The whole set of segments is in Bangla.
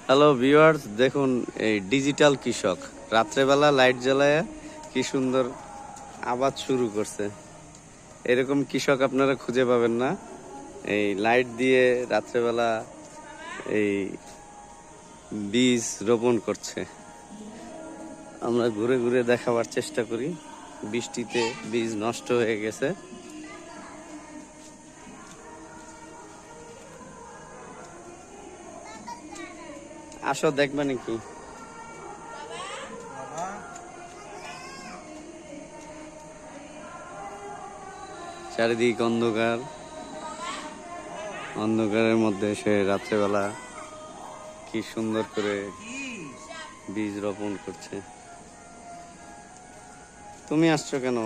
হ্যালো ভিউয়ার্স, দেখুন এই ডিজিটাল কৃষক রাত্রেবেলা লাইট জ্বালায় কি সুন্দর আবাদ শুরু করছে। এরকম কৃষক আপনারা খুঁজে পাবেন না। এই লাইট দিয়ে রাত্রেবেলা এই বীজ রোপণ করছে। আমরা ঘুরে ঘুরে দেখাবার চেষ্টা করি। বৃষ্টিতে বীজ নষ্ট হয়ে গেছে। আসো দেখবে নাকি? চারিদিক অন্ধকার, অন্ধকারের মধ্যে সে রাত্রেবেলা কি সুন্দর করে বীজ রোপণ করছে। তুমি আসছো কেন?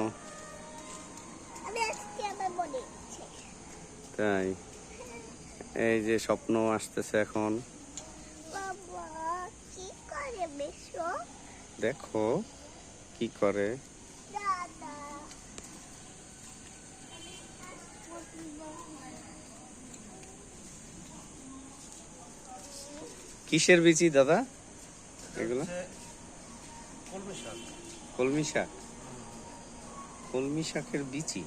তাই এই যে স্বপ্ন আসতেছে এখন। দেখো কি করে। কিসের বিচি দাদা এগুলো? কলমি শাক। কলমি শাকের বিচি।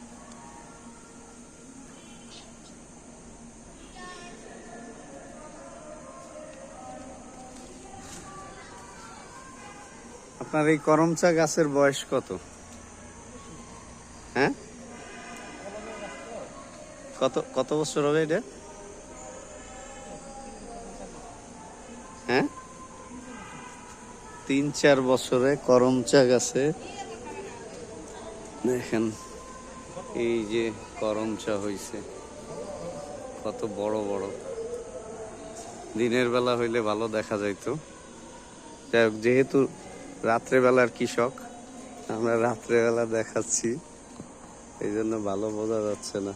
আপনার এই করমচা গাছের বয়স কত? হ্যাঁ, কত কত বছর হবে এটা? হ্যাঁ, 3-4 বছরে করমচা গাছে দেখেন এই যে করমচা হইছে কত বড় বড়। দিনের বেলা হইলে ভালো দেখা যাইতো। যাই হোক, যেহেতু রাত্রেবেলার কৃষক, আমরা রাত্রেবেলা দেখাচ্ছি, এই জন্য ভালো বোঝা যাচ্ছে না।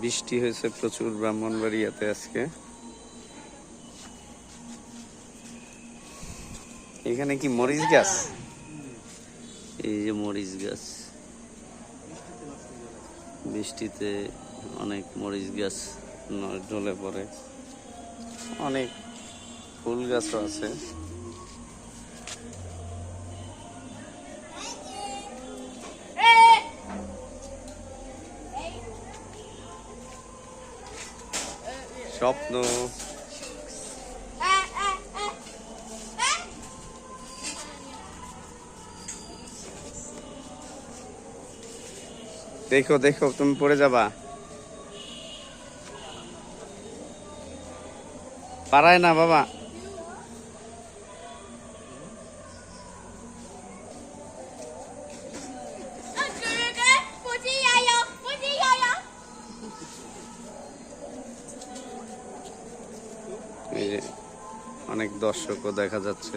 বৃষ্টি হয়েছে প্রচুর ব্রাহ্মণবাড়িয়াতে আজকে। এখানে কি মরিচ গাছ? এই যে মরিচ গাছ, বৃষ্টিতে অনেক মরিচ গাছ ঢলে পড়ে। অনেক ফুল গাছও আছে। স্বপ্ন দেখো দেখো, তুমি পড়ে যাবা। পারায় না বাবা। এই যে অনেক দর্শকও দেখা যাচ্ছে।